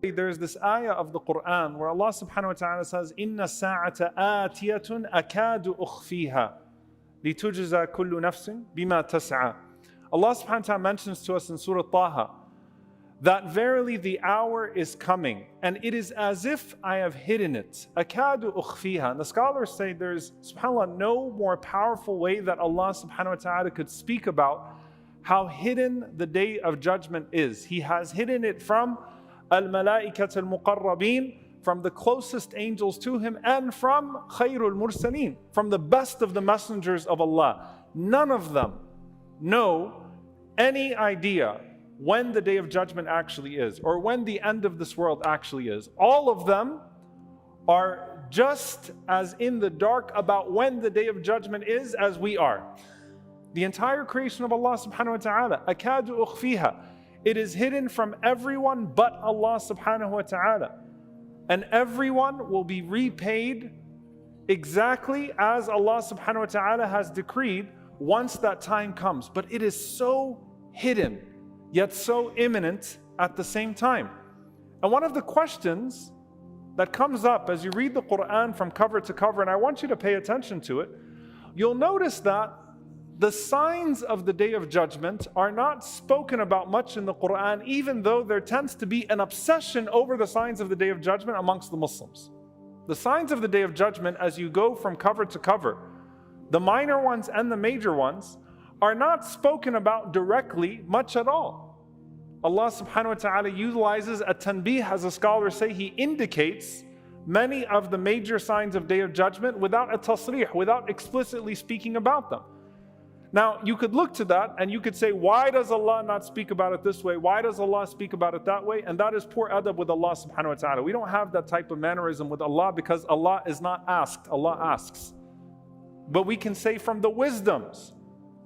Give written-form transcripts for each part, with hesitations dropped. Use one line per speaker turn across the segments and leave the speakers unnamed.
There's this ayah of the Quran where Allah subhanahu wa ta'ala says, Inna sa'ata atiyatun akadu ukhfiha litujza kullu nafsin bima tas'a. Allah subhanahu wa ta'ala mentions to us in Surah Taha that verily the hour is coming and it is as if I have hidden it. Akadu ukhfiha. And the scholars say there's, subhanAllah, no more powerful way that Allah subhanahu wa ta'ala could speak about how hidden the day of judgment is. He has hidden it from al-mala'ikat al-muqarrabeen, from the closest angels to him, and from khayrul mursaleen, from the best of the messengers of Allah. None of them know any idea when the day of judgment actually is, or when the end of this world actually is. All of them are just as in the dark about when the day of judgment is as we are. The entire creation of Allah subhanahu wa ta'ala, akadu ukhfiha, it is hidden from everyone but Allah subhanahu wa ta'ala. And everyone will be repaid exactly as Allah subhanahu wa ta'ala has decreed once that time comes. But it is so hidden, yet so imminent at the same time. And one of the questions that comes up as you read the Quran from cover to cover, and I want you to pay attention to it, you'll notice that the signs of the Day of Judgment are not spoken about much in the Quran, even though there tends to be an obsession over the signs of the Day of Judgment amongst the Muslims. The signs of the Day of Judgment, as you go from cover to cover, the minor ones and the major ones, are not spoken about directly much at all. Allah subhanahu wa ta'ala utilizes a tanbih, as the scholars say. He indicates many of the major signs of Day of Judgment without a tasrih, without explicitly speaking about them. Now, you could look to that and you could say, why does Allah not speak about it this way? Why does Allah speak about it that way? And that is poor adab with Allah subhanahu wa ta'ala. We don't have that type of mannerism with Allah because Allah is not asked, Allah asks. But we can say from the wisdoms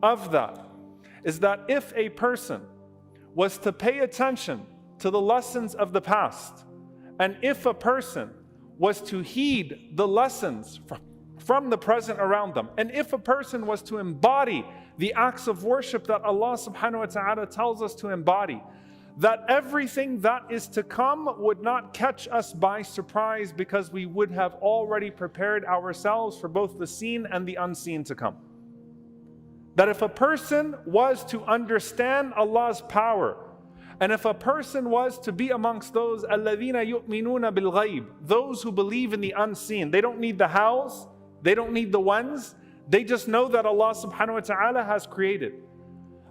of that is that if a person was to pay attention to the lessons of the past, and if a person was to heed the lessons from the present around them, and if a person was to embody the acts of worship that Allah subhanahu wa ta'ala tells us to embody, that everything that is to come would not catch us by surprise because we would have already prepared ourselves for both the seen and the unseen to come. That if a person was to understand Allah's power, and if a person was to be amongst those الَّذِينَ يُؤْمِنُونَ بِالْغَيْبِ, those who believe in the unseen, they don't need the hows, they don't need the whens, they just know that Allah subhanahu wa ta'ala has created.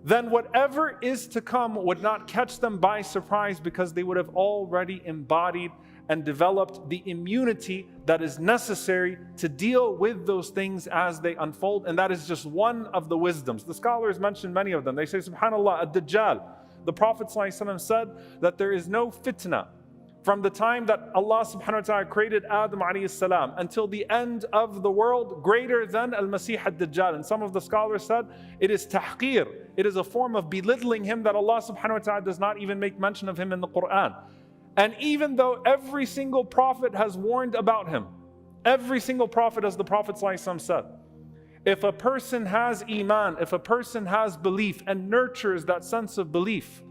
Then whatever is to come would not catch them by surprise because they would have already embodied and developed the immunity that is necessary to deal with those things as they unfold. And that is just one of the wisdoms. The scholars mention many of them. They say, subhanAllah, ad-dajjal. The Prophet ﷺ said that there is no fitna from the time that Allah subhanahu wa ta'ala created Adam alayhi salam until the end of the world greater than al-Masih ad-Dajjal. And some of the scholars said it is tahqir. It is a form of belittling him that Allah subhanahu wa ta'ala does not even make mention of him in the Quran. And even though every single prophet has warned about him, every single prophet, as the Prophet ﷺ said, if a person has iman, if a person has belief and nurtures that sense of belief,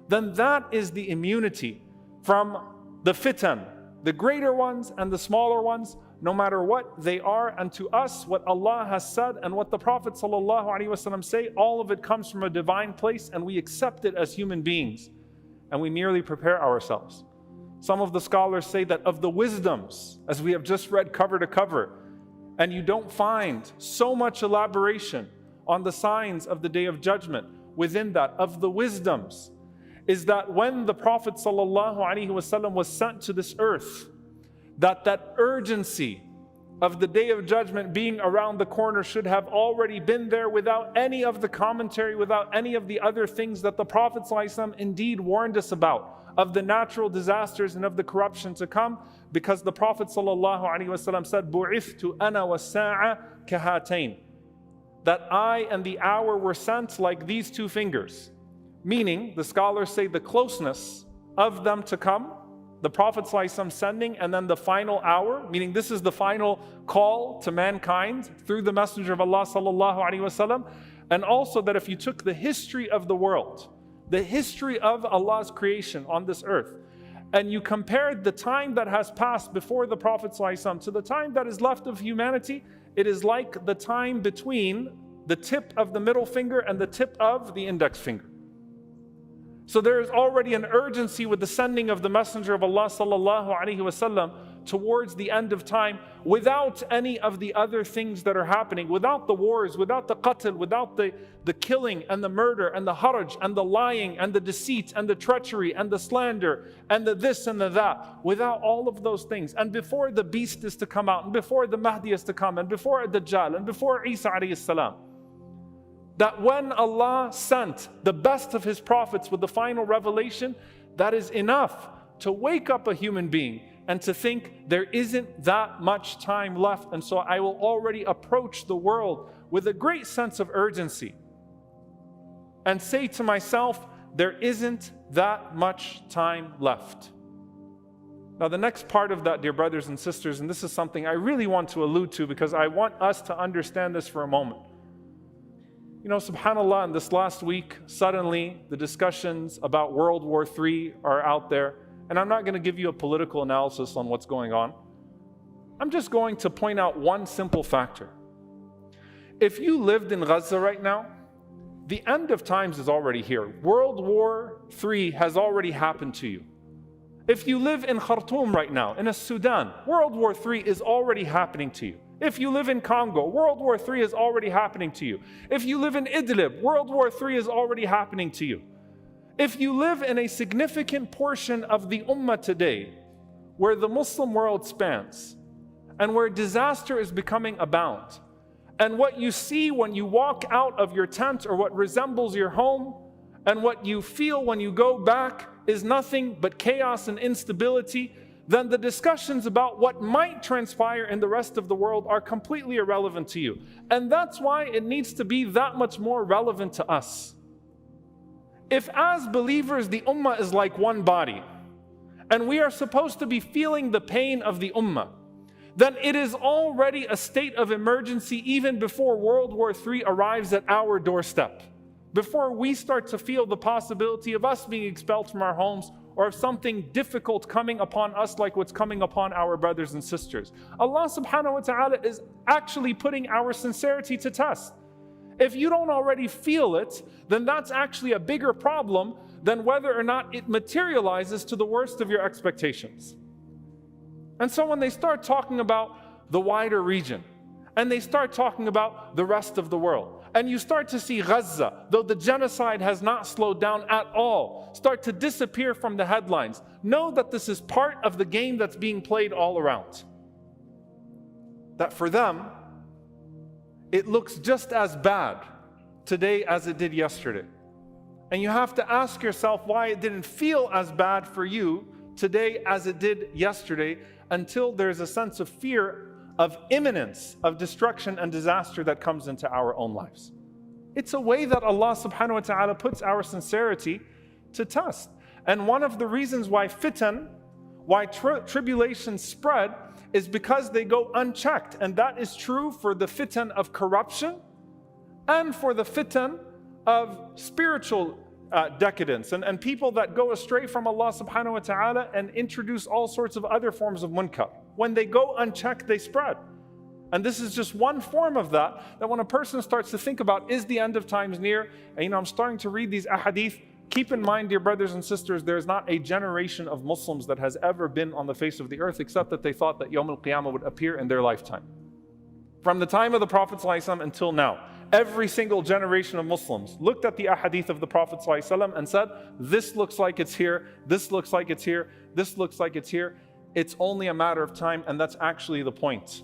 then that is the immunity from the fitan, the greater ones and the smaller ones, no matter what they are. And to us, what Allah has said and what the Prophet ﷺ say, all of it comes from a divine place and we accept it as human beings and we merely prepare ourselves. Some of the scholars say that of the wisdoms, as we have just read cover to cover, and you don't find so much elaboration on the signs of the Day of Judgment within that, of the wisdoms, is that when the Prophet ﷺ was sent to this earth, that urgency of the Day of Judgment being around the corner should have already been there without any of the commentary, without any of the other things that the Prophet ﷺ indeed warned us about, of the natural disasters and of the corruption to come, because the Prophet ﷺ said, بُعِثْتُ أَنَا وَالسَّاعَةَ كَهَاتَيْنِ, that I and the hour were sent like these two fingers. Meaning, the scholars say the closeness of them to come, the Prophet ﷺ sending, and then the final hour, meaning this is the final call to mankind through the Messenger of Allah ﷺ. And also that if you took the history of the world, the history of Allah's creation on this earth, and you compared the time that has passed before the Prophet ﷺ to the time that is left of humanity, it is like the time between the tip of the middle finger and the tip of the index finger. So there is already an urgency with the sending of the Messenger of Allah ﷺ towards the end of time, without any of the other things that are happening, without the wars, without the qatl, without the killing and the murder and the haraj and the lying and the deceit and the treachery and the slander and the this and the that, without all of those things, and before the beast is to come out, and before the Mahdi is to come, and before Dajjal, and before Isa alayhi salam, that when Allah sent the best of His prophets with the final revelation, that is enough to wake up a human being and to think there isn't that much time left, and so I will already approach the world with a great sense of urgency and say to myself, there isn't that much time left. Now the next part of that, dear brothers and sisters, and this is something I really want to allude to because I want us to understand this for a moment. You know, subhanAllah, in this last week, suddenly the discussions about World War III are out there. And I'm not going to give you a political analysis on what's going on. I'm just going to point out one simple factor. If you lived in Gaza right now, the end of times is already here. World War III has already happened to you. If you live in Khartoum right now, in Sudan, World War III is already happening to you. If you live in Congo, World War III is already happening to you. If you live in Idlib, World War III is already happening to you. If you live in a significant portion of the Ummah today, where the Muslim world spans, and where disaster is becoming abound, and what you see when you walk out of your tent or what resembles your home, and what you feel when you go back is nothing but chaos and instability, then the discussions about what might transpire in the rest of the world are completely irrelevant to you. And that's why it needs to be that much more relevant to us. If as believers the ummah is like one body, and we are supposed to be feeling the pain of the ummah, then it is already a state of emergency even before World War III arrives at our doorstep. Before we start to feel the possibility of us being expelled from our homes, or of something difficult coming upon us like what's coming upon our brothers and sisters. Allah subhanahu wa ta'ala is actually putting our sincerity to test. If you don't already feel it, then that's actually a bigger problem than whether or not it materializes to the worst of your expectations. And so when they start talking about the wider region, and they start talking about the rest of the world, and you start to see Gaza, though the genocide has not slowed down at all, start to disappear from the headlines, know that this is part of the game that's being played all around. That for them, it looks just as bad today as it did yesterday. And you have to ask yourself why it didn't feel as bad for you today as it did yesterday, until there's a sense of fear of imminence of destruction and disaster that comes into our own lives. It's a way that Allah subhanahu wa ta'ala puts our sincerity to test. And one of the reasons why fitan, why tribulations spread, is because they go unchecked. And that is true for the fitan of corruption and for the fitan of spiritual decadence and people that go astray from Allah subhanahu wa ta'ala and introduce all sorts of other forms of munkar. When they go unchecked, they spread. And this is just one form of that when a person starts to think about, is the end of times near? And I'm starting to read these ahadith. Keep in mind, dear brothers and sisters, there's not a generation of Muslims that has ever been on the face of the earth except that they thought that Yawm al-Qiyamah would appear in their lifetime. From the time of the Prophet ﷺ until now, every single generation of Muslims looked at the ahadith of the Prophet ﷺ and said, this looks like it's here, this looks like it's here, this looks like it's here. It's only a matter of time, and that's actually the point.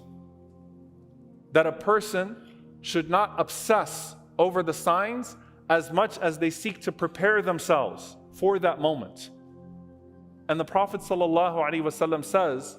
That a person should not obsess over the signs as much as they seek to prepare themselves for that moment. And the Prophet ﷺ says,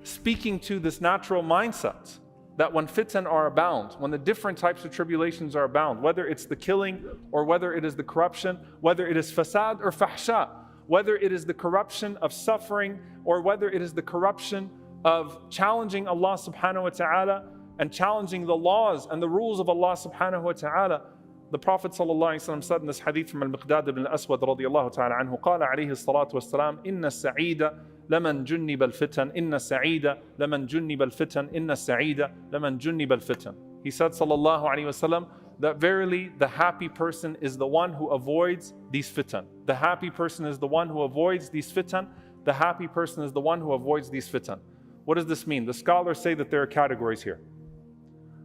speaking to this natural mindset, that when fitan are abound, when the different types of tribulations are abound, whether it's the killing or whether it is the corruption, whether it is fasad or fahsha, whether it is the corruption of suffering or whether it is the corruption of challenging Allah subhanahu wa ta'ala and challenging the laws and the rules of Allah subhanahu wa ta'ala, The Prophet ﷺ said in this hadith from al-Miqdad ibn al-Aswad radiyallahu ta'ala anhu, قال عليه الصلاة والسلام إن السعيد لمن جنب الفتن إن السعيد لمن جنب الفتن إن السعيد لمن جنب الفتن. He said sallallahu alayhi wasallam that verily the happy person is the one who avoids these fitan. The happy person is the one who avoids these fitan. The happy person is the one who avoids these fitan. What does this mean? The scholars say that there are categories here.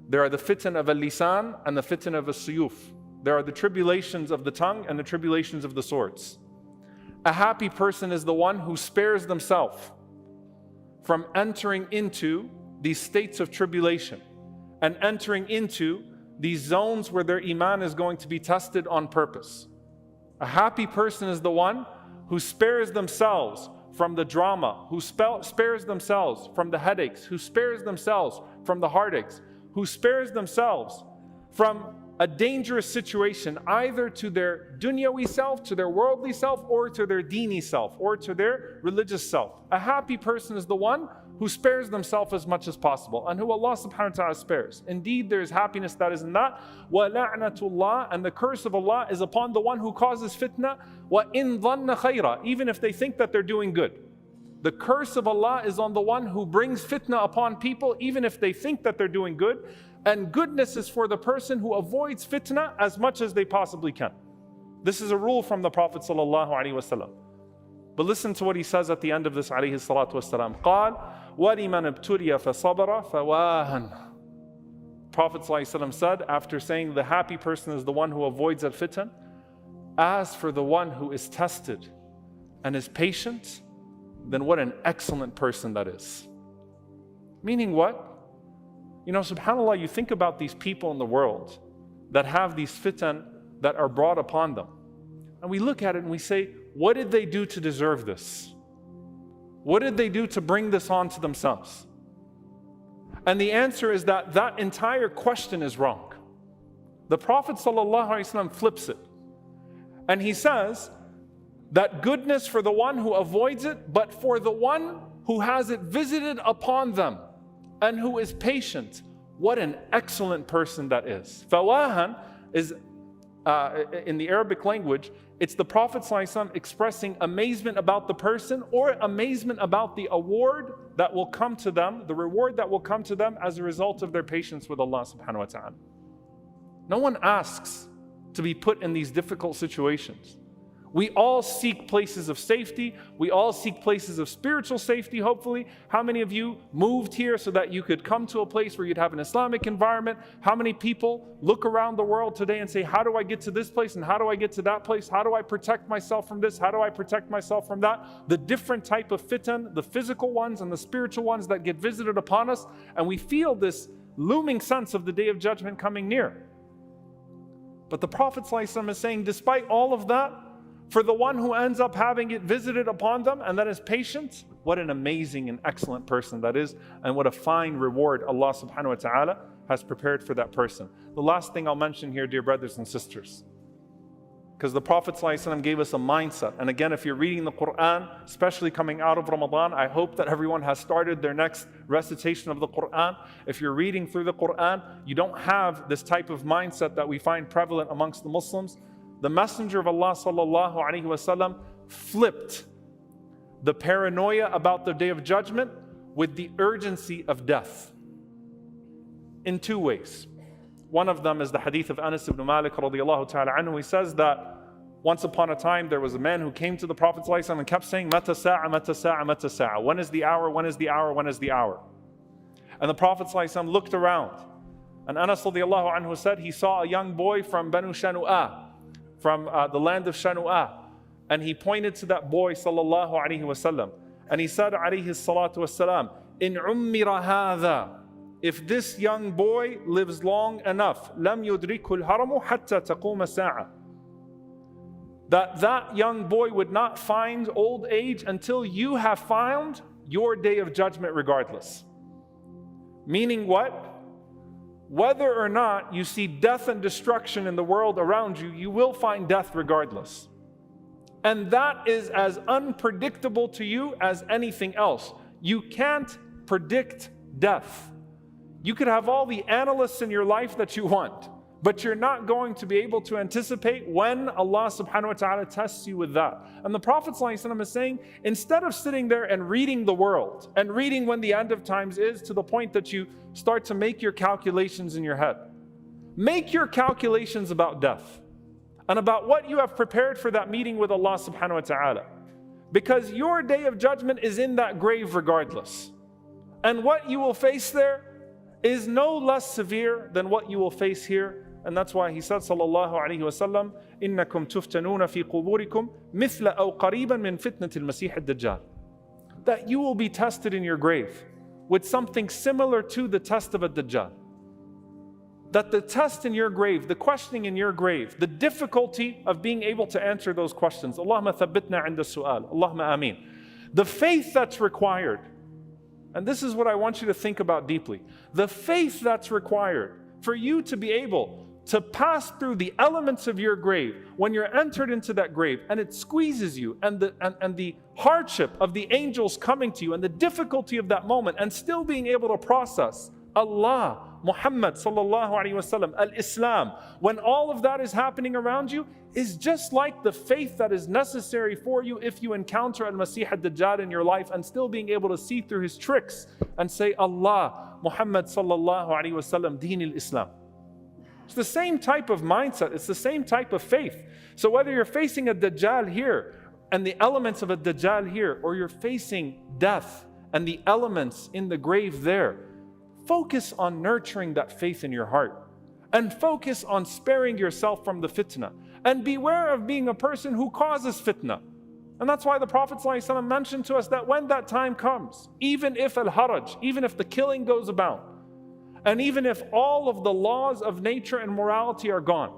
There are the fitan of al-lisan and the fitan of al-suyuf. There are the tribulations of the tongue and the tribulations of the swords. A happy person is the one who spares themselves from entering into these states of tribulation and entering into these zones where their iman is going to be tested on purpose. A happy person is the one who spares themselves from the drama, who spares themselves from the headaches, who spares themselves from the heartaches, who spares themselves from a dangerous situation, either to their dunyawi self, to their worldly self, or to their dini self, or to their religious self. A happy person is the one who spares themselves as much as possible, and who Allah subhanahu wa ta'ala spares. Indeed, there is happiness that is in that. وَلَعْنَةُ اللَّهِ, and the curse of Allah is upon the one who causes fitna. وَإِن ظَنَّ خَيْرًا, even if they think that they're doing good. The curse of Allah is on the one who brings fitna upon people, even if they think that they're doing good. And goodness is for the person who avoids fitna as much as they possibly can. This is a rule from the Prophet sallallahu alaihi wasallam. But listen to what he says at the end of this alayhi salatu wasalam. قال وَلِمَنْ ابْتُلِيَ فَصَبَرَ فَوَاهًا. Prophet sallallahu alaihi wasallam said, after saying the happy person is the one who avoids al-fitan, as for the one who is tested and is patient, then what an excellent person that is. Meaning what? You know, subhanAllah, you think about these people in the world that have these fitan that are brought upon them. And we look at it and we say, what did they do to deserve this? What did they do to bring this on to themselves? And the answer is that that entire question is wrong. The Prophet ﷺ flips it. And he says that goodness for the one who avoids it, but for the one who has it visited upon them and who is patient, what an excellent person that is. Fawahan is, in the Arabic language, it's the Prophet ﷺ expressing amazement about the person or amazement about the award that will come to them, the reward that will come to them as a result of their patience with Allah subhanahu wa ta'ala. No one asks to be put in these difficult situations. We all seek places of safety. We all seek places of spiritual safety, hopefully. How many of you moved here so that you could come to a place where you'd have an Islamic environment? How many people look around the world today and say, how do I get to this place and how do I get to that place? How do I protect myself from this? How do I protect myself from that? The different type of fitan, the physical ones and the spiritual ones that get visited upon us. And we feel this looming sense of the Day of Judgment coming near. But the Prophet ﷺ is saying, despite all of that, for the one who ends up having it visited upon them and that is patient, what an amazing and excellent person that is, and what a fine reward Allah subhanahu wa ta'ala has prepared for that person. The last thing I'll mention here, dear brothers and sisters, because the Prophet ﷺ gave us a mindset. And again, if you're reading the Quran, especially coming out of Ramadan, I hope that everyone has started their next recitation of the Quran. If you're reading through the Quran, you don't have this type of mindset that we find prevalent amongst the Muslims. The Messenger of Allah sallallahu alaihi wasallam flipped the paranoia about the Day of Judgment with the urgency of death in two ways. One of them is the hadith of Anas ibn Malik radiyallahu ta'ala anhu. He says that once upon a time there was a man who came to the Prophet sallallahu alaihi wasallam and kept saying, Mata sa'a, mata sa'a, mata sa'a. When is the hour, when is the hour, when is the hour? And the Prophet sallallahu alaihi wasallam looked around. And Anas radiyallahu anhu said he saw a young boy from Banu Shanu'ah, from the land of Shanu'ah, and he pointed to that boy sallallahu alaihi wasallam, and he said alaihi salatu wasalam, in ummira hadha, if this young boy lives long enough, lam yudrikul haramu hatta taquma sa'a, that young boy would not find old age until you have found your day of judgment regardless. Meaning what? Whether or not you see death and destruction in the world around you, you will find death regardless. And that is as unpredictable to you as anything else. You can't predict death. You could have all the analysts in your life that you want. But you're not going to be able to anticipate when Allah subhanahu wa ta'ala tests you with that. And the Prophet ﷺ is saying, instead of sitting there and reading the world and reading when the end of times is, to the point that you start to make your calculations in your head, make your calculations about death and about what you have prepared for that meeting with Allah subhanahu wa ta'ala. Because your day of judgment is in that grave regardless. And what you will face there is no less severe than what you will face here. And that's why he said, sallallahu alayhi wa sallam, إِنَّكُمْ تُفْتَنُونَ فِي قُبُورِكُمْ مِثْلَ أَوْ قَرِيبًا مِنْ فِتْنَةِ الْمَسِيحِ الدَّجَّالِ. That you will be tested in your grave with something similar to the test of a Dajjal. That the test in your grave, the questioning in your grave, the difficulty of being able to answer those questions. Allahumma thabbitna 'inda su'al. Allahumma ameen. The faith that's required, and this is what I want you to think about deeply. The faith that's required for you to be able to pass through the elements of your grave when you're entered into that grave and it squeezes you, and the hardship of the angels coming to you and the difficulty of that moment, and still being able to process Allah, Muhammad sallallahu alaihi wasallam, al-Islam, when all of that is happening around you, is just like the faith that is necessary for you if you encounter al-Masih ad-Dajjal in your life, and still being able to see through his tricks and say, Allah, Muhammad sallallahu alaihi wasallam, Deen al-Islam. It's the same type of mindset. It's the same type of faith. So whether you're facing a Dajjal here and the elements of a Dajjal here, or you're facing death and the elements in the grave there, focus on nurturing that faith in your heart, and focus on sparing yourself from the fitna, and beware of being a person who causes fitna. And that's why the Prophet ﷺ mentioned to us that when that time comes, even if al-haraj, even if the killing goes about, and even if all of the laws of nature and morality are gone,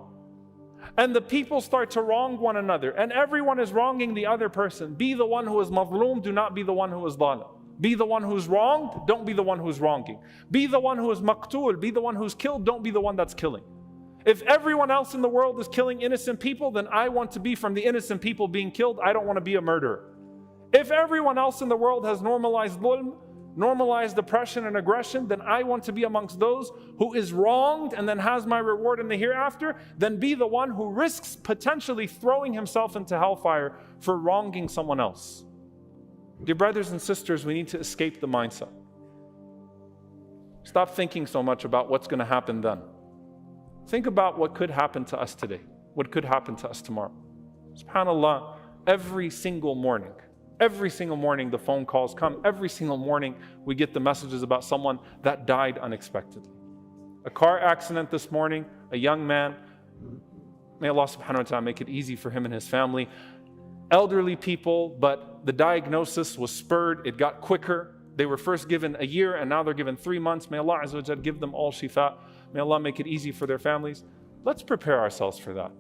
and the people start to wrong one another, and everyone is wronging the other person, be the one who is mazloom, do not be the one who is dhalim. Be the one who's wronged, don't be the one who's wronging. Be the one who is maqtul, be the one who's killed, don't be the one that's killing. If everyone else in the world is killing innocent people, then I want to be from the innocent people being killed. I don't want to be a murderer. If everyone else in the world has normalized dhulm, normalized oppression and aggression, then I want to be amongst those who is wronged and then has my reward in the hereafter. Then be the one who risks potentially throwing himself into hellfire for wronging someone else. Dear brothers and sisters, we need to escape the mindset. Stop thinking so much about what's going to happen then. Think about what could happen to us today, what could happen to us tomorrow. SubhanAllah, every single morning the phone calls come. Every single morning we get the messages about someone that died unexpectedly. A car accident this morning, a young man. May Allah subhanahu wa ta'ala make it easy for him and his family. Elderly people, but the diagnosis was spurred. It got quicker. They were first given a year and now they're given 3 months. May Allah Azza wa Jal give them all shifa. May Allah make it easy for their families. Let's prepare ourselves for that.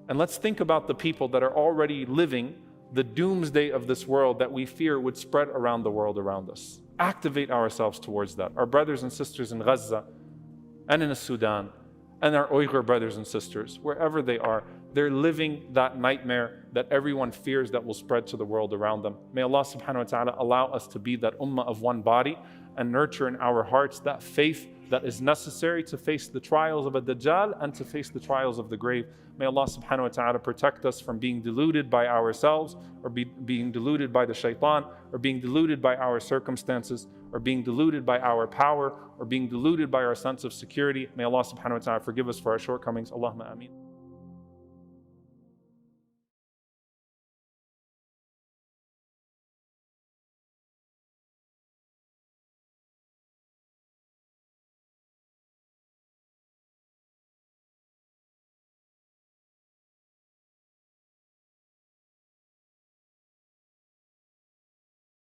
And let's think about the people that are already living the doomsday of this world that we fear would spread around the world around us. Activate ourselves towards that. Our brothers and sisters in Gaza and in the Sudan, and our Uyghur brothers and sisters, wherever they are, they're living that nightmare that everyone fears that will spread to the world around them. May Allah subhanahu wa ta'ala allow us to be that ummah of one body and nurture in our hearts that faith that is necessary to face the trials of a Dajjal and to face the trials of the grave. May Allah subhanahu wa ta'ala protect us from being deluded by ourselves, or being deluded by the shaitan, or being deluded by our circumstances, or being deluded by our power, or being deluded by our sense of security. May Allah subhanahu wa ta'ala forgive us for our shortcomings. Allahumma ameen.